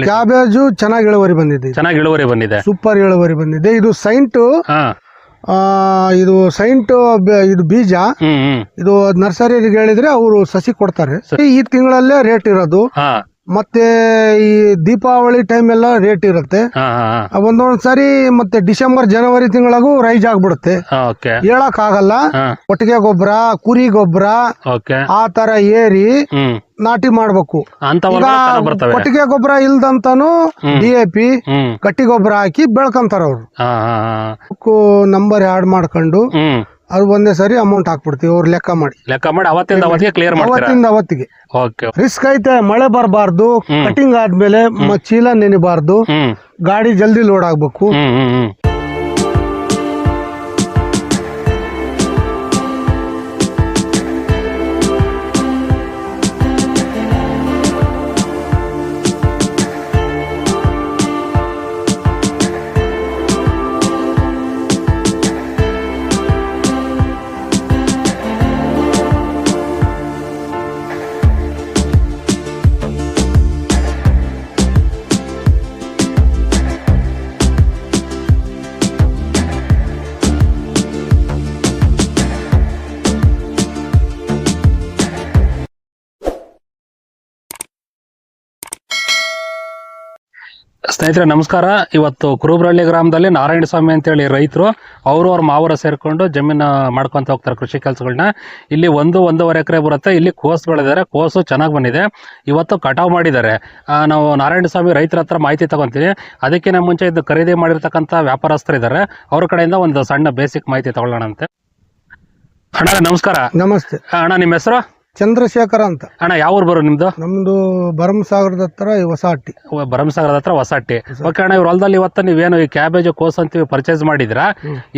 Cabbage ಚೆನ್ನಾಗಿ ಇಳುವರಿ ಬಂದಿದೆ. ಚೆನ್ನಾಗಿ ಇಳುವರಿ ಬಂದಿದೆ, ಸೂಪರ್ ಇಳುವರಿ ಬಂದಿದೆ. ಇದು ಸೈಂಟ್, ಇದು ಬೀಜ. ಇದು ನರ್ಸರಿಗೆ ಹೇಳಿದ್ರೆ ಅವರು ಸಸಿ ಕೊಡ್ತಾರೆ. ಈ ತಿಂಗಳಲ್ಲೇ ರೇಟ್ ಇರೋದು. ಮತ್ತೆ ಈ ದೀಪಾವಳಿ ಟೈಮ್ ಎಲ್ಲ ರೇಟ್ ಇರುತ್ತೆ. ಒಂದೊಂದ್ ಸಾರಿ ಮತ್ತೆ ಡಿಸೆಂಬರ್ ಜನವರಿ ತಿಂಗಳಾಗೂ ರೈಸ್ ಆಗ್ಬಿಡುತ್ತೆ, ಹೇಳಕ್ ಆಗಲ್ಲ. ಕೊಟ್ಟಿಗೆ ಗೊಬ್ಬರ, ಕುರಿ ಗೊಬ್ಬರ ಆ ತರ ಏರಿ ನಾಟಿ ಮಾಡ್ಬೇಕು. ಕೊಟ್ಟಿಗೆ ಗೊಬ್ಬರ ಇಲ್ದಂತಾನು DAP ಗಟ್ಟಿ ಗೊಬ್ಬರ ಹಾಕಿ ಬೆಳ್ಕೊಂತಾರ ಅವ್ರು. ನಂಬರ್ ಆಡ್ ಮಾಡ್ಕೊಂಡು ಅದು ಒಂದೇ ಸರಿ ಅಮೌಂಟ್ ಹಾಕ್ಬಿಡ್ತೀವಿ. ಅವ್ರು ಲೆಕ್ಕ ಮಾಡಿ ಅವತ್ತಿಂದ ಅವತ್ತಿಗೆ. ರಿಸ್ಕ್ ಐತೆ, ಮಳೆ ಬರಬಾರ್ದು, ಕಟಿಂಗ್ ಆದ್ಮೇಲೆ ಚೀಲ ನೆನಿಬಾರ್ದು, ಗಾಡಿ ಜಲ್ದಿ ಲೋಡ್ ಆಗ್ಬೇಕು. ಸ್ನೇಹಿತರೆ ನಮಸ್ಕಾರ. ಇವತ್ತು ಕುರುಬ್ರಹಳ್ಳಿ ಗ್ರಾಮದಲ್ಲಿ ನಾರಾಯಣ ಸ್ವಾಮಿ ಅಂತೇಳಿ ರೈತರು ಅವ್ರ ಮಾವರ ಸೇರ್ಕೊಂಡು ಜಮೀನು ಮಾಡ್ಕೊಂತ ಹೋಗ್ತಾರೆ ಕೃಷಿ ಕೆಲಸಗಳನ್ನ. ಇಲ್ಲಿ 1-1.5 ಎಕರೆ ಬರುತ್ತೆ. ಇಲ್ಲಿ ಕೋಸುಗಳಿದ್ದಾರೆ, ಕೋಸು ಚೆನ್ನಾಗಿ ಬಂದಿದೆ. ಇವತ್ತು ಕಟಾವು ಮಾಡಿದ್ದಾರೆ. ನಾವು ನಾರಾಯಣ ಸ್ವಾಮಿ ರೈತರ ಹತ್ರ ಮಾಹಿತಿ ತಗೊಂತೀವಿ. ಅದಕ್ಕಿಂತ ಮುಂಚೆ ಇದು ಖರೀದಿ ಮಾಡಿರ್ತಕ್ಕಂಥ ವ್ಯಾಪಾರಸ್ಥರಿದ್ದಾರೆ, ಅವ್ರ ಕಡೆಯಿಂದ ಒಂದು ಸಣ್ಣ ಬೇಸಿಕ್ ಮಾಹಿತಿ ತಗೊಳ್ಳೋಣ ಅಂತೆ. ಅಣ್ಣ ನಮಸ್ಕಾರ. ನಮಸ್ತೆ ಅಣ್ಣ, ನಿಮ್ಮ ಹೆಸರು? ಚಂದ್ರಶೇಖರ ಅಂತ. ಅಣ್ಣ ಯಾವ ಊರು ಬರೋ ನಿಮ್ದು? ನಮ್ದು ಭರಮಸಾಗರದ ಹತ್ರ ಹೊಸಹಟ್ಟಿ. ಭರಮಸಾಗರದ ಹತ್ರ ಹೊಸಹಟ್ಟಿ. ಓಕೆ ಅಣ್ಣ, ಇವ್ರ ಹೊಲದಲ್ಲಿ ಇವತ್ತು ನೀವೇನು ಈ ಕ್ಯಾಬೇಜ್ ಕೋಸ್ ಅಂತೀವಿ ಪರ್ಚೇಸ್ ಮಾಡಿದ್ರಾ?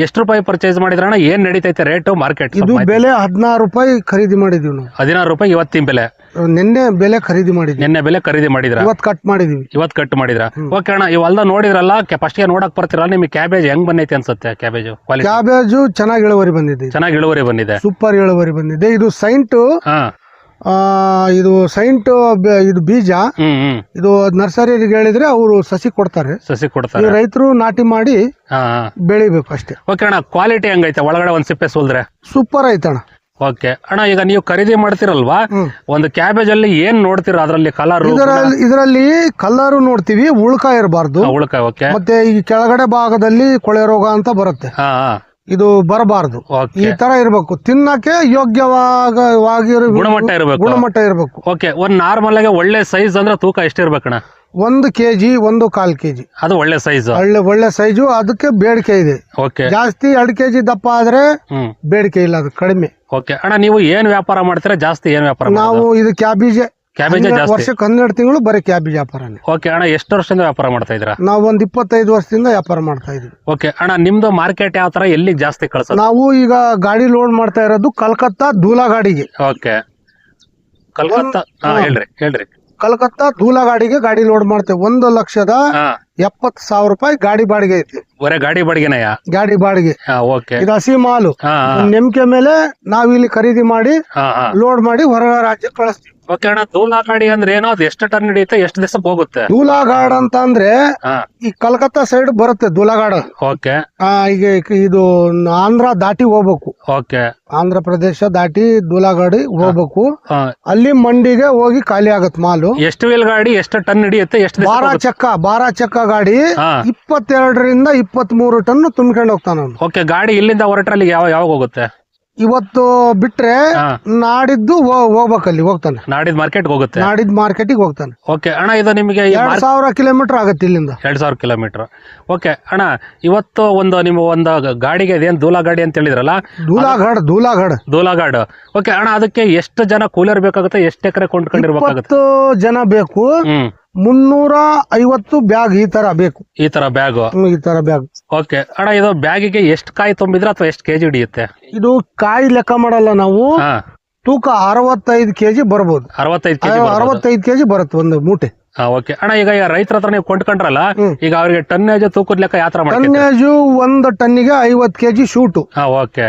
ಎಷ್ಟು ರೂಪಾಯಿ ಪರ್ಚೇಸ್ ಮಾಡಿದ್ರ ಅಣ್ಣ? ಏನ್ ನಡೀತೈತೆ ರೇಟು ಮಾರ್ಕೆಟ್? ಇದು ಬೆಲೆ 16 ರೂಪಾಯಿ ಖರೀದಿ ಮಾಡಿದೀವಿ ನಾವು. 16 ರೂಪಾಯಿ ಇವತ್ತಿನ ಬೆಲೆ? ನಿನ್ನೆ ಬೆಲೆ ಖರೀದಿ ಮಾಡಿದ್ವಿ. ನಿನ್ನೆ ಬೆಲೆ ಖರೀದಿ ಮಾಡಿದ್ರ? ಇವತ್ತು ಕಟ್ ಮಾಡಿದೀವಿ. ಇವತ್ತು ಕಟ್ ಮಾಡಿದ್ರ? ಓಕೆ ಅಣ್ಣ, ಈ ಹೊಲದ ನೋಡಿದ್ರಲ್ಲ, ಫಸ್ಟ್ ಗೆ ನೋಡಕ್ ಬರ್ತಿರಲ್ಲ, ನಿಮ್ಗೆ ಕ್ಯಾಬೇಜ್ ಹೆಂಗ್ ಬಂದೈತೆ ಅನ್ಸುತ್ತೆ? ಕ್ಯಾಬೇಜು ಚೆನ್ನಾಗಿ ಇಳುವರಿ ಬಂದಿದೆ. ಚೆನ್ನಾಗಿ ಇಳುವರಿ ಬಂದಿದೆ, ಸೂಪರ್ ಇಳುವರಿ ಬಂದಿದೆ. ಇದು ಸೈಂಟ್, ಇದು ಬೀಜ. ಇದು ನರ್ಸರಿಗೆ ಹೇಳಿದ್ರೆ ಅವರು ಸಸಿ ಕೊಡ್ತಾರೆ. ರೈತರು ನಾಟಿ ಮಾಡಿ ಬೆಳಿಬೇಕು ಅಷ್ಟೇ. ಓಕೆ ಅಣ್ಣ, ಕ್ವಾಲಿಟಿ ಹೆಂಗೈತೆ ಒಳಗಡೆ? ಒಂದ್ ಸಿಪ್ಪೆ ಸೋಲ್ದ್ರೆ ಸೂಪರ್ ಐತಣ್ಣ. ಓಕೆ ಅಣ್ಣ, ಈಗ ನೀವು ಖರೀದಿ ಮಾಡ್ತಿರಲ್ವಾ, ಒಂದು ಕ್ಯಾಬೇಜ್ ಅಲ್ಲಿ ಏನ್ ನೋಡ್ತೀರಾ? ಅದರಲ್ಲಿ ಕಲರ್? ಇದರಲ್ಲಿ ಕಲರ್ ನೋಡ್ತೀವಿ, ಉಳ್ಕಾಯ ಇರಬಾರ್ದು. ಓಕೆ. ಮತ್ತೆ ಈ ಕೆಳಗಡೆ ಭಾಗದಲ್ಲಿ ಕೊಳೆ ರೋಗ ಅಂತ ಬರುತ್ತೆ, ಇದು ಬರಬಾರ್ದು. ಈ ತರ ಇರಬೇಕು. ತಿನ್ನಕ್ಕೆ ಯೋಗ್ಯವಾಗಿರೋ ಗುಣಮಟ್ಟ ಇರಬೇಕು. ಓಕೆ. ಒಂದ್ ನಾರ್ಮಲ್ ಆಗಿ ಒಳ್ಳೆ ಸೈಜ್ ಅಂದ್ರೆ ತೂಕ ಎಷ್ಟಿರ್ಬೇಕಣ್ಣ? 1 kg 1.25 kg. ಅದು ಒಳ್ಳೆ ಸೈಜ್? ಒಳ್ಳೆ ಸೈಜು. ಅದಕ್ಕೆ ಬೇಡಿಕೆ ಇದೆ. ಜಾಸ್ತಿ 2 kg ದಪ್ಪ ಆದ್ರೆ ಬೇಡಿಕೆ ಇಲ್ಲ, ಅದು ಕಡಿಮೆ. ಓಕೆ ಅಣ್ಣ, ನೀವು ಏನ್ ವ್ಯಾಪಾರ ಮಾಡ್ತೀರಾ? ಜಾಸ್ತಿ ಏನ್ ವ್ಯಾಪಾರ? ನಾವು ಇದು ಕ್ಯಾಬೇಜ್ ಜಾಸ್ತಿ. ವರ್ಷಕ್ಕೆ 12 ತಿಂಗಳು ಬರೀ ಕ್ಯಾಬೇಜ್ ವ್ಯಾಪಾರ. ಓಕೆ ಅಣ್ಣ, ಎಷ್ಟು ವರ್ಷದಿಂದ ವ್ಯಾಪಾರ ಮಾಡ್ತಾ ಇದ್ದೀರಾ? ನಾವು ಒಂದು 25 ವರ್ಷದಿಂದ ವ್ಯಾಪಾರ ಮಾಡ್ತಾ ಇದೀವಿ. ಓಕೆ ಅಣ್ಣ, ನಿಮ್ದು ಮಾರ್ಕೆಟ್ ಯಾವ ತರ, ಎಲ್ಲಿಗೆ ಜಾಸ್ತಿ ಕಳ್ಸೋದು? ನಾವು ಈಗ ಗಾಡಿ ಲೋಡ್ ಮಾಡ್ತಾ ಇರೋದು ಕಲ್ಕತ್ತಾ ಧೂಲಾಗಾಡಿಗೆ. ಓಕೆ, ಕಲ್ಕತ್ತಾ. ಹೇಳ್ರಿ. ಕಲ್ಕತ್ತಾ ಧೂಲಾಗಾಡಿಗೆ ಗಾಡಿ ಲೋಡ್ ಮಾಡ್ತೇವೆ. 1,70,000 ರೂಪಾಯಿ ಗಾಡಿ ಬಾಡಿಗೆ ಐತಿ. ಬರೇ ಗಾಡಿ ಬಾಡಿಗೆನಯ? ಗಾಡಿ ಬಾಡಿಗೆ. ಇದು ಹಸಿ ಮಾಲು. ನೆಮ್ಕೆ ಮೇಲೆ ನಾವಿಲ್ಲಿ ಖರೀದಿ ಮಾಡಿ ಲೋಡ್ ಮಾಡಿ ಹೊರ ರಾಜ್ಯ ಕಳಿಸ್ತೀವಿ. ಓಕೆ ಅಣ್ಣ, ಧೂಲಾಗಾಡಿ ಅಂದ್ರೆ ಏನೋ? ಅದು ಎಷ್ಟು ಟನ್ ಹಿಡಿಯುತ್ತೆ, ಎಷ್ಟು ದಿವಸ ಹೋಗುತ್ತೆ? ಧೂಲಾಗಾಡ್ ಅಂತ ಅಂದ್ರೆ ಈ ಕಲ್ಕತ್ತಾ ಸೈಡ್ ಬರುತ್ತೆ ಧೂಲಾಗಾಡ್. ಓಕೆ. ಈಗ ಇದು ಆಂಧ್ರ ದಾಟಿ ಹೋಗ್ಬೇಕು. ಓಕೆ. ಆಂಧ್ರ ಪ್ರದೇಶ ದಾಟಿ ಧೂಲಾಗಾಡಿ ಹೋಗ್ಬೇಕು. ಅಲ್ಲಿ ಮಂಡಿಗೆ ಹೋಗಿ ಖಾಲಿ ಆಗತ್ ಮಾಲು. ಎಷ್ಟು ವೀಲ್ ಗಾಡಿ, ಎಷ್ಟು ಟನ್ ಹಿಡಿಯುತ್ತೆ? ಎಷ್ಟು? 12 ಚಕ್ಕ ಗಾಡಿ 22ರಿಂದ 23 ಟನ್ ತುಂಬಿಕೊಂಡು ಹೋಗ್ತಾನ. ಓಕೆ. ಗಾಡಿ ಇಲ್ಲಿಂದ ಹೊರಟ್ರಲ್ಲಿ ಯಾವಾಗ ಹೋಗುತ್ತೆ? ಇವತ್ತು ಬಿಟ್ರೆ ನಾಡಿದ್ದು ಹೋಗ್ಬೇಕಲ್ಲಿ ಹೋಗ್ತಾನೆ. ನಾಡಿದ್ ಮಾರ್ಕೆಟ್ ಹೋಗುತ್ತೆ? ನಾಡಿದ್ ಮಾರ್ಕೆಟಿಗೆ ಹೋಗ್ತಾನೆ. ಓಕೆ ಅಣ್ಣ, ಇದು ನಿಮಗೆ 2000 ಕಿಲೋಮೀಟರ್ ಆಗುತ್ತೆ ಇಲ್ಲಿಂದ. 2000 ಕಿಲೋಮೀಟರ್. ಓಕೆ ಅಣ್ಣ, ಇವತ್ತು ಒಂದು ಗಾಡಿಗೆ ಇದೇನು ಧೂಲಾ ಗಾಡಿ ಅಂತ ಹೇಳಿದ್ರಲ್ಲ? ಧೂಲಾಗಾಡ್. ಓಕೆ ಅಣ್ಣ, ಅದಕ್ಕೆ ಎಷ್ಟು ಜನ ಕೂಲಿಯರ್ ಬೇಕಾಗುತ್ತೆ? ಎಷ್ಟು ಎಕರೆ ಕೊಂಡ್ಕೊಂಡಿರ್ಬೇಕಾಗುತ್ತೆ? 20 ಜನ ಬೇಕು. 350 ಬ್ಯಾಗ್ ಈ ತರ ಬೇಕು. ಈ ತರ ಬ್ಯಾಗ್? ಈ ತರ ಬ್ಯಾಗ್. ಓಕೆ ಅಣ್ಣ, ಇದು ಬ್ಯಾಗಿಗೆ ಎಷ್ಟು ಕಾಯಿ ತುಂಬಿದ್ರೆ ಅಥವಾ ಎಷ್ಟು ಕೆಜಿ ಹಿಡಿಯುತ್ತೆ? ಇದು ಕಾಯಿ ಲೆಕ್ಕ ಮಾಡಲ್ಲ ನಾವು. ತೂಕ 65 kg ಬರ್ಬೋದು. 65 kg ಬರುತ್ತೆ ಒಂದು ಮೂಟೆ. ಓಕೆ ಅಣ್ಣ, ಈಗ ರೈತರ ಹತ್ರ ನೀವು ಕೊಂಡ್ಕೊಂಡ್ರಲ್ಲ, ಈಗ ಅವ್ರಿಗೆ ಟನ್ನೇಜ್ ತೂಕದ ಲೆಕ್ಕ ಯಾವ ತರ ಮಾಡ್ತೀರಾ? ಟನ್ನೇಜು 1 ಟನ್ನಿಗೆ 50 kg ಶೂಟು. ಓಕೆ.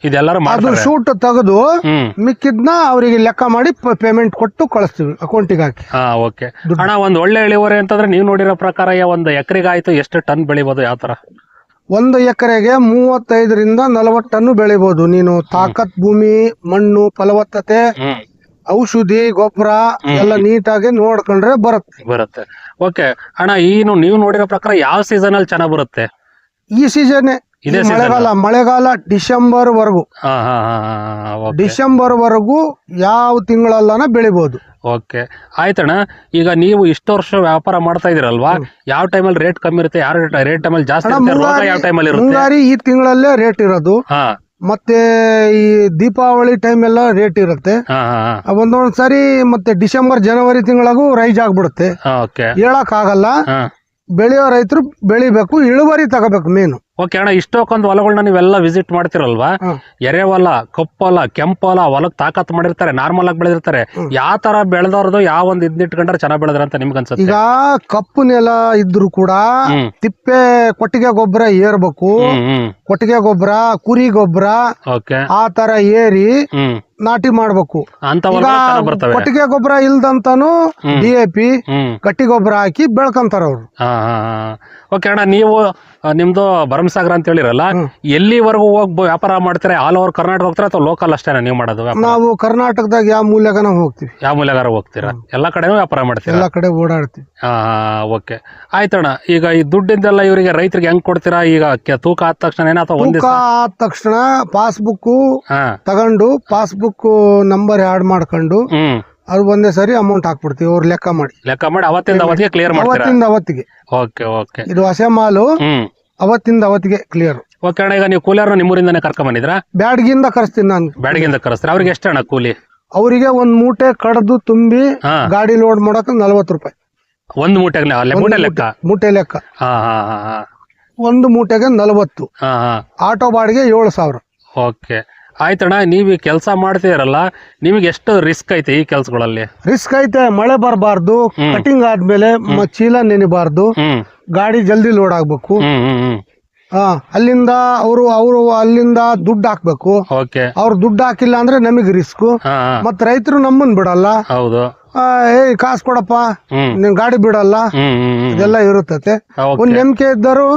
ಇದೆಲ್ಲರೂ ಅದು ಮಾಡ್ತಾರೆ ಶೂಟ್ ತೆಗೆದು ಹ್ಮ್ ಮಿಕ್ಕಿದ್ನ ಅವರಿಗೆ ಲೆಕ್ಕ ಮಾಡಿ ಪೇಮೆಂಟ್ ಕೊಟ್ಟು ಕಳಿಸ್ತೀವಿ ಅಕೌಂಟಿಗೆ ಹಾಕಿ. ಹಾ ಓಕೆ ಅಣ್ಣ ಒಂದ್ ಒಳ್ಳೆ ಇಳುವರಿ ಅಂತಂದ್ರೆ ನೀವು ನೋಡಿರೋ ಪ್ರಕಾರ ಒಂದು ಎಕರೆಗೆ ಆಯ್ತು ಎಷ್ಟು ಟನ್ ಬೆಳಿಬೋದು ಯಾವ ತರ? 1 ಎಕರೆಗೆ 35ರಿಂದ 40 ಟನ್ ಬೆಳಿಬಹುದು. ನೀನು ತಾಕತ್ ಭೂಮಿ, ಮಣ್ಣು ಫಲವತ್ತತೆ, ಹ್ಮ್ ಔಷಧಿ, ಗೊಬ್ಬರ ಎಲ್ಲ ನೀಟಾಗಿ ನೋಡ್ಕೊಂಡ್ರೆ ಬರುತ್ತೆ. ಓಕೆ ಅಣ್ಣ ನೀವು ನೋಡಿರೋ ಪ್ರಕಾರ ಯಾವ ಸೀಸನ್ ಅಲ್ಲಿ ಚೆನ್ನಾಗ್ ಬರುತ್ತೆ? ಈ ಸೀಸನ್ ಇದೇ ಮಳೆಗಾಲ ಡಿಸೆಂಬರ್ ವರೆಗೂ. ಡಿಸೆಂಬರ್ ವರೆಗೂ ಯಾವ ತಿಂಗಳಲ್ಲನ ಬೆಳಿಬಹುದು. ಓಕೆ ಆಯ್ತಣ್ಣ. ಈಗ ನೀವು ಇಷ್ಟು ವರ್ಷ ವ್ಯಾಪಾರ ಮಾಡ್ತಾ ಇದೀರಲ್ವಾ, ಯಾವ ಟೈಮಲ್ಲಿ ರೇಟ್ ಕಮ್ಮಿ ಇರುತ್ತೆ, ಯಾವ ರೇಟ್ ಟೈಮಲ್ಲಿ ಜಾಸ್ತಿ ಇರುತ್ತೆ, ರೋಗ ಯಾವ ಟೈಮಲ್ಲಿ ಇರುತ್ತೆ? ಮುಂಗಾರಿ ಈ ತಿಂಗಳಲ್ಲೇ ರೇಟ್ ಇರೋದು, ಮತ್ತೆ ಈ ದೀಪಾವಳಿ ಟೈಮ್ ಎಲ್ಲ ರೇಟ್ ಇರುತ್ತೆ. ಒಂದೊಂದ್ ಸಾರಿ ಮತ್ತೆ ಡಿಸೆಂಬರ್ ಜನವರಿ ತಿಂಗಳಾಗೂ ರೈಸ್ ಆಗ್ಬಿಡುತ್ತೆ. ಹೇಳಕ್ ಆಗಲ್ಲ. ಬೆಳೆಯೋ ರೈತರು ಬೆಳಿಬೇಕು, ಇಳುವರಿ ತಗೋಬೇಕು ಮೇನು. ಓಕೆ ಅಣ್ಣ, ಇಷ್ಟೊಂದು ಹೊಲಗಳನ್ನ ನೀವೆಲ್ಲ ವಿಸಿಟ್ ಮಾಡ್ತಿರಲ್ವಾ, ಎರೆಹೊಲ, ಕಪ್ಪೊಲ, ಕೆಂಪೊಲ, ಹೊಲಕ್ ತಾಕತ್ ಮಾಡಿರ್ತಾರೆ, ನಾರ್ಮಲ್ ಆಗಿ ಬೆಳೆದಿರ್ತಾರೆ. ಯಾವ ತರ ಬೆಳೆದವ್ರದ್ದು ಯಾವ ಒಂದ್ ಇಟ್ಕೊಂಡ್ರೆ ಚೆನ್ನಾಗ್ ಬೆಳೆದ್ರ ಅಂತ ನಿಮ್ಗೆ ಅನ್ಸುತ್ತೆ? ಈಗ ಕಪ್ಪು ನೆಲ ಇದ್ರು ಕೂಡ ತಿಪ್ಪೆ ಕೊಟ್ಟಿಗೆ ಗೊಬ್ಬರ ಏರ್ಬೇಕು. ಕೊಟ್ಟಿಗೆ ಗೊಬ್ಬರ, ಕುರಿ ಗೊಬ್ಬರ ಆ ತರ ಏರಿ ನಾಟಿ ಮಾಡ್ಬೇಕು. ಕೊಟ್ಟಿಗೆ ಗೊಬ್ಬರ ಇಲ್ದಂತಾನು DAP ಗಟ್ಟಿ ಗೊಬ್ಬರ ಹಾಕಿ ಬೆಳ್ಕಂತಾರ ಅವ್ರು. ಓಕೆ ಅಣ್ಣ, ನೀವು ನಿಮ್ದು ಭರಮಸಾಗರ ಅಂತ ಹೇಳಿರಲ್ಲ, ಎಲ್ಲಿವರೆಗೂ ಹೋಗಿ ವ್ಯಾಪಾರ ಮಾಡ್ತಾರೆ? ಆಲ್ ಓವರ್ ಕರ್ನಾಟಕ ಹೋಗ್ತಾರೆ ಅಥವಾ ಲೋಕಲ್ ಅಷ್ಟೇನಾ ನೀವು ಮಾಡೋದು? ನಾವು ಕರ್ನಾಟಕದಾಗ ಯಾವ ಮೂಲೆಗಾನ ಹೋಗ್ತೀವಿ. ಯಾವ ಮೂಲೆಗಾರ ಹೋಗ್ತೀರಾ? ಎಲ್ಲಾ ಕಡೆನೂ ವ್ಯಾಪಾರ ಮಾಡ್ತೀರಾ? ಎಲ್ಲಾ ಕಡೆ ಓಡಾಡ್ತೀವಿ. ಓಕೆ ಆಯ್ತಣ್ಣ. ಈಗ ಈ ದುಡ್ಡಿಂದೆಲ್ಲ ಇವರಿಗೆ ರೈತರಿಗೆ ಹೆಂಗ್ ಕೊಡ್ತೀರಾ? ಈಗ ತೂಕ ಆದ ತಕ್ಷಣ ತೂಕ ಆದ ತಕ್ಷಣ ಪಾಸ್ಬುಕ್ ತಗೊಂಡು ಪಾಸ್ಬುಕ್ ನಂಬರ್ ಆಡ್ ಮಾಡ್ಕೊಂಡು ಅದು ಒಂದೇ ಸರಿ ಅಮೌಂಟ್ ಹಾಕ್ಬಿಡ್ತೀವಿ. ಅವ್ರು ಲೆಕ್ಕ ಮಾಡಿ ಅವತ್ತಿಂದ ಅವತ್ತಿಗೆ ಕ್ಲಿಯರ್ ಮಾಡ್ತೀರಾ? ಅವತ್ತಿಂದ ಅವತ್ತಿಗೆ. Okay okay. ಇದು ಹೊಸ ಮಾಲು, ಅವತ್ತಿಂದ ಅವತ್ತಿಗೆ ಕ್ಲಿಯರ್. ಓಕೆ ಅಣ್ಣ, ಈಗ ನೀವು ಕೂಲಿಯರ್ನ ನಿಮ್ಮೂರಿಂದಾನೆ ಕರ್ಕೊಂಡ್ ಬಂದಿದ್ರಾ? ಬ್ಯಾಡ್ಗಿಂದ ಕರೆಸ್ತೀನಿ ನಾನು. ಬ್ಯಾಡ್ಗಿಂದ ಕರೆಸ್ತೀರಾ? ಅವ್ರಿಗೆ ಎಷ್ಟು ಅಣ್ಣ ಕೂಲಿ? ಅವರಿಗೆ ಒಂದ್ ಮೂಟೆ ಕಡ್ದು ತುಂಬಿ ಗಾಡಿ ಲೋಡ್ ಮಾಡಕ್ 40 ರೂಪಾಯಿ. ಒಂದು ಮೂಟೆ ಲೆಕ್ಕ? ಮೂಟೆ ಲೆಕ್ಕ. ಒಂದು ಮೂಟೆಗೆ 40. ಆಟೋ ಬಾಡಿಗೆ 7,000. ಓಕೆ ಆಯ್ತಣ್ಣ. ನೀವು ಈ ಕೆಲಸ ಮಾಡ್ತಿರಲ್ಲ, ನಿಮಗೆ ಎಷ್ಟು ರಿಸ್ಕ್ ಐತೆ ಈ ಕೆಲ್ಸಗಳಲ್ಲಿ? ರಿಸ್ಕ್ ಐತೆ. ಮಳೆ ಬರಬಾರ್ದು, ಕಟಿಂಗ್ ಆದ್ಮೇಲೆ ಚೀಲ ನೆನಿಬಾರ್ದು, ಗಾಡಿ ಜಲ್ದಿ ಲೋಡ್ ಆಗ್ಬೇಕು. ಅಲ್ಲಿಂದ ಅವರು ಅಲ್ಲಿಂದ ದುಡ್ಡು ಹಾಕ್ಬೇಕು. ಅವ್ರು ದುಡ್ಡು ಹಾಕಿಲ್ಲ ಅಂದ್ರೆ ನಮಗ್ ರಿಸ್ಕ್. ಮತ್ ರೈತರು ನಮ್ಮನ್ ಬಿಡಲ್ಲ. ಹೌದು. ಕಾಸು ಕೊಡಪ್ಪ, ನಿನ್ ಗಾಡಿ ಬಿಡಲ್ಲ, ಇದೆಲ್ಲ ಇರುತ್ತತೆ. ಒಂದ್ ನಂಬಿಕೆ ಇದ್ದರು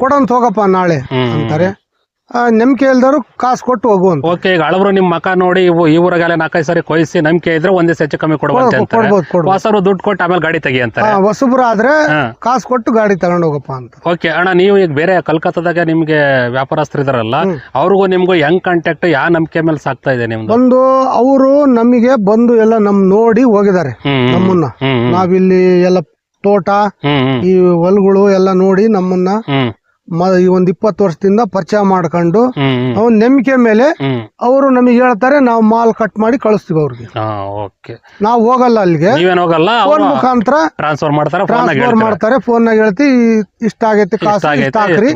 ಕೊಡಂತ ಹೋಗಪ್ಪ ನಾಳೆ ಅಂತಾರೆ. ನಂಬಿಕೆ ಇಲ್ದರು ಕಾಸು ಕೊಟ್ಟು ಹೋಗುವಂತ. ಓಕೆ, ಈಗ ಹಳಬ್ರು ನಿಮ್ ಮಕ ನೋಡಿ ಈ ಊರಾಗೆಲ್ಲ 4-5 ಸಾರಿ ಕೊಯ್ಸಿ ನಂಬಿಕೆ ಇದ್ರೆ ಒಂದೇ ಹೆಚ್ಚು ಕಮ್ಮಿ ಕೊಡ್ಬೋದು. ಹೊಸರು ದುಡ್ಡು ಕೊಟ್ಟು ಆಮೇಲೆ ಗಾಡಿ ತೆಗಿ ಅಂತ. ಹೊಸಬ್ರು ಆದ್ರೆ ಕಾಸು ಕೊಟ್ಟು ಗಾಡಿ ತಗೊಂಡ್ ಹೋಗಪ್ಪ ಅಂತ. ಓಕೆ ಅಣ್ಣ, ನೀವು ಈಗ ಬೇರೆ ಕಲ್ಕತ್ತಾದಾಗ ನಿಮ್ಗೆ ವ್ಯಾಪಾರಸ್ಥರು ಇದಾರಲ್ಲ, ಅವ್ರಿಗೂ ನಿಮ್ಗೂ ಹೆಂಗ್ ಕಾಂಟ್ಯಾಕ್ಟ್, ಯಾವ ನಂಬಿಕೆ ಮೇಲೆ ಸಾಕ್ತಾ ಇದೆ ನಿಮ್ದು? ಒಂದು ಅವರು ನಮಗೆ ಬಂದು ಎಲ್ಲ ನೋಡಿ ಹೋಗಿದ್ದಾರೆ ನಮ್ಮನ್ನ. ನಾವಿಲ್ಲಿ ಎಲ್ಲ ತೋಟ, ಈ ಹೊಲಗಳು ಎಲ್ಲ ನೋಡಿ ನಮ್ಮನ್ನ ಒಂದ್ 20 ವರ್ಷದಿಂದ ಪರಿಚಯ ಮಾಡ್ಕೊಂಡು ಅವನ್ ನಂಬಿಕೆ ಮೇಲೆ ಅವರು ನಮಗೆ ಹೇಳ್ತಾರೆ, ನಾವು ಮಾಲ್ ಕಟ್ ಮಾಡಿ ಕಳಿಸ್ತೀವಿ ಅವ್ರಿಗೆ. ನಾವು ಹೋಗಲ್ಲ ಅಲ್ಲಿಗೆ, ಫೋನ್ ಮುಖಾಂತರ ಟ್ರಾನ್ಸ್ಫರ್ ಮಾಡ್ತಾರೆ. ಫೋನ್ ನಾಗ ಹೇಳ್ತೀವಿ ಇಷ್ಟ ಆಗೈತಿ ಕಾಸು, ಇಷ್ಟ ಹಾಕ್ರಿ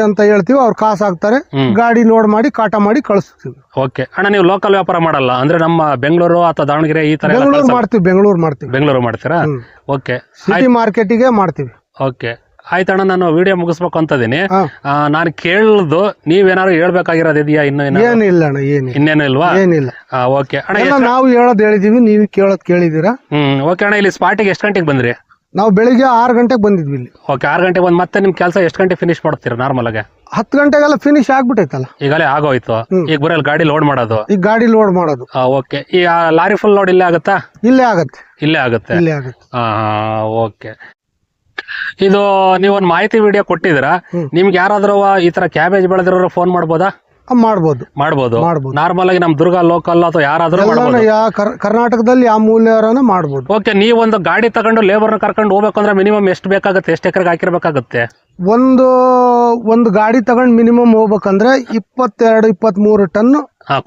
ಅಂತ ಹೇಳ್ತೀವಿ. ಅವ್ರು ಕಾಸು ಹಾಕ್ತಾರೆ, ಗಾಡಿ ಲೋಡ್ ಮಾಡಿ ಕಾಟ ಮಾಡಿ ಕಳಿಸ್ತೀವಿ. ಓಕೆ ಅಣ್ಣ, ನೀವು ಲೋಕಲ್ ವ್ಯಾಪಾರ ಮಾಡಲ್ಲ ಅಂದ್ರೆ ನಮ್ಮ ಬೆಂಗಳೂರು ಅಥವಾ ದಾವಣಗೆರೆ ಈ ತರ? ಬೆಂಗಳೂರು ಮಾಡ್ತೀರಾ? ಓಕೆ, ಸಿಟಿ ಮಾರ್ಕೆಟಿಗೆ ಮಾಡ್ತೀವಿ. ಓಕೆ ಆಯ್ತಣ್ಣ, ನಾನು ವಿಡಿಯೋ ಮುಗಿಸ್ಬೇಕು ಅಂತದೀನಿ. ನಾನು ಕೇಳದು ನೀವೇನಾದ್ರು ಹೇಳ್ಬೇಕಾಗಿರೋದು ಇದೆಯಾ? ಏನಿಲ್ಲ ಅಣ್ಣ, ಇನ್ನೇನು ಇಲ್ವಾ? ಏನಿಲ್ಲ. ಓಕೆ ಅಣ್ಣ, ನಾವು ಹೇಳೋದ್ ಹೇಳಿದೀವಿ, ನೀವು ಕೇಳೋದ್ ಕೇಳಿದೀರಾ? ಓಕೆ ಅಣ್ಣ, ಇಲ್ಲಿ ಸ್ಪಾಟಿಗೆ ಎಷ್ಟು ಗಂಟೆಗೆ ಬಂದ್ರಿ? ನಾವು ಬೆಳಿಗ್ಗೆ 6 ಗಂಟೆಗೆ ಬಂದಿದ್ವಿ ಇಲ್ಲಿ. ಓಕೆ, 6 ಗಂಟೆಗೆ ಬಂದ್ ಮತ್ತೆ ನಿಮ್ ಕೆಲಸ ಎಷ್ಟು ಗಂಟೆ ಫಿನಿಶ್ ಮಾಡ್ತೀರಾ ನಾರ್ಮಲ್ ಆಗಿ? 10 ಗಂಟೆಗೆಲ್ಲ ಫಿನಿಶ್ ಆಗ್ಬಿಟ್ಟೈತಲ್ಲ. ಈಗಲೇ ಆಗೋಯ್ತು. ಈಗ ಬರೀ ಗಾಡಿ ಲೋಡ್ ಮಾಡೋದು? ಈಗ ಗಾಡಿ ಲೋಡ್ ಮಾಡೋದು. ಓಕೆ, ಈ ಲಾರಿ ಫುಲ್ ಲೋಡ್ ಇಲ್ಲೇ ಆಗುತ್ತಾ? ಇಲ್ಲೇ ಆಗುತ್ತೆ. ಇಲ್ಲೇ ಆಗುತ್ತೆ. ಓಕೆ, ಇದು ನೀವೊಂದು ಮಾಹಿತಿ ವಿಡಿಯೋ ಕೊಟ್ಟಿದ್ದೀರಾ. ನಿಮ್ಗೆ ಯಾರಾದ್ರೂ ಈ ತರ ಕ್ಯಾಬೇಜ್ ಬೆಳೆದಿರೋ ಫೋನ್ ಮಾಡ್ಬೋದಾ? ಮಾಡ್ಬೋದು. ನಾರ್ಮಲ್ ಆಗಿ ನಮ್ ದುರ್ಗ ಲೋಕಲ್ ಅಥವಾ ಯಾರಾದ್ರೂ ಕರ್ನಾಟಕದಲ್ಲಿ ಯಾವ ಮೂಲ್ಯರನ್ನ ಮಾಡ್ಬೋದು. ಓಕೆ, ನೀವೊಂದು ಗಾಡಿ ತಗೊಂಡು ಲೇಬರ್ನ ಕರ್ಕೊಂಡು ಹೋಗ್ಬೇಕಂದ್ರೆ ಮಿನಿಮಮ್ ಎಷ್ಟು ಬೇಕಾಗುತ್ತೆ? ಎಷ್ಟು ಎಕರೆಗೆ ಹಾಕಿರ್ಬೇಕಾಗುತ್ತೆ? ಒಂದು ಗಾಡಿ ತಗೊಂಡ್ ಮಿನಿಮಮ್ ಹೋಗ್ಬೇಕಂದ್ರೆ 22-23 ಟನ್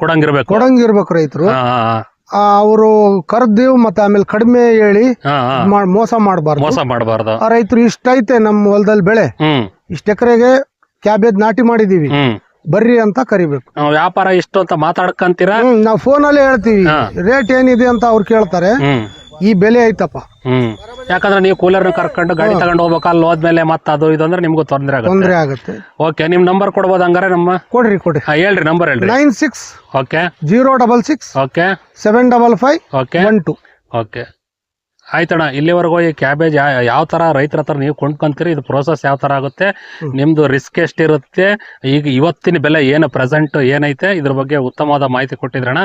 ಕೊಡಂಗಿರ್ಬೇಕು ರೈತರು. ಅವರು ಕರ್ದೀವ್ ಮತ್ತೆ ಆಮೇಲೆ ಕಡಿಮೆ ಹೇಳಿ ಮೋಸ ಮಾಡಬಾರ್ದು. ಆ ರೈತರು ಇಷ್ಟ ಐತೆ ನಮ್ಮ ಹೊಲದಲ್ಲಿ ಬೆಳೆ, ಇಷ್ಟ ಎಕರೆಗೆ ಕ್ಯಾಬೇಜ್ ನಾಟಿ ಮಾಡಿದೀವಿ, ಬರ್ರಿ ಅಂತ ಕರಿಬೇಕು. ವ್ಯಾಪಾರ ಇಷ್ಟು ಅಂತ ಮಾತಾಡ್ಕಂತೀರಾ? ನಾವು ಫೋನ್ ಅಲ್ಲೇ ಹೇಳ್ತೀವಿ ರೇಟ್ ಏನಿದೆ ಅಂತ ಅವ್ರು ಕೇಳ್ತಾರೆ. ಈ ಬೆಲೆ ಐತಪ್ಪ. ಯಾಕಂದ್ರೆ ನೀವು ಕೂಲರ್ ಕರ್ಕೊಂಡು ಗಾಡಿ ತಗೊಂಡು ಹೋಗ್ಬೇಕು, ಅಲ್ಲಿ ಹೋದ್ಮೇಲೆ ಮತ್ತೆ ಅದು ಇದು ಅಂದ್ರೆ ನಿಮ್ಗೂ ತೊಂದರೆ ತೊಂದರೆ ಆಗುತ್ತೆ. ಓಕೆ, ನಿಮ್ ನಂಬರ್ ಕೊಡ್ಬೋದು ಹಂಗಾರೆ ನಮ್ಮ? ಕೊಡ್ರಿ ಹೇಳ್ರಿ ನಂಬರ್ ಹೇಳ್ರಿ. 96 ಓಕೆ 066 ಓಕೆ 755 ಓಕೆ 12. ಓಕೆ ಆಯ್ತಣ್ಣ. ಇಲ್ಲಿವರೆಗೂ ಈ ಕ್ಯಾಬೇಜ್ ಯಾವ ತರ ರೈತರ ಹತ್ರ ನೀವು ಕೊಂಡ್ಕೊಂತೀರಿ, ಇದು ಪ್ರೋಸೆಸ್ ಯಾವ ತರ ಆಗುತ್ತೆ, ನಿಮ್ದು ರಿಸ್ಕ್ ಎಷ್ಟಿರುತ್ತೆ, ಈಗ ಇವತ್ತಿನ ಬೆಲೆ ಏನು ಪ್ರೆಸೆಂಟ್ ಏನೈತೆ ಇದ್ರ ಬಗ್ಗೆ ಉತ್ತಮವಾದ ಮಾಹಿತಿ ಕೊಟ್ಟಿದ್ರಣ್ಣ.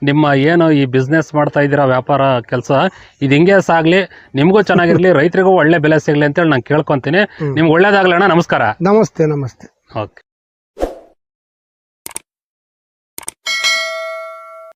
ನಿಮ್ಮ ಏನು ಈ ಬಿಸ್ನೆಸ್ ಮಾಡ್ತಾ ಇದ್ದೀರಾ, ವ್ಯಾಪಾರ ಕೆಲಸ, ಇದು ಹಿಂಗೆ ಸಾಗ್ಲಿ, ನಿಮ್ಗೂ ಚೆನ್ನಾಗಿರ್ಲಿ, ರೈತರಿಗೂ ಒಳ್ಳೆ ಬೆಲೆ ಸಿಗ್ಲಿ ಅಂತೇಳಿ ನಾನು ಕೇಳ್ಕೊಂತೀನಿ. ನಿಮ್ಗೆ ಒಳ್ಳೇದಾಗ್ಲಿ ಅಣ್ಣ. ನಮಸ್ಕಾರ. ನಮಸ್ತೆ. ಓಕೆ.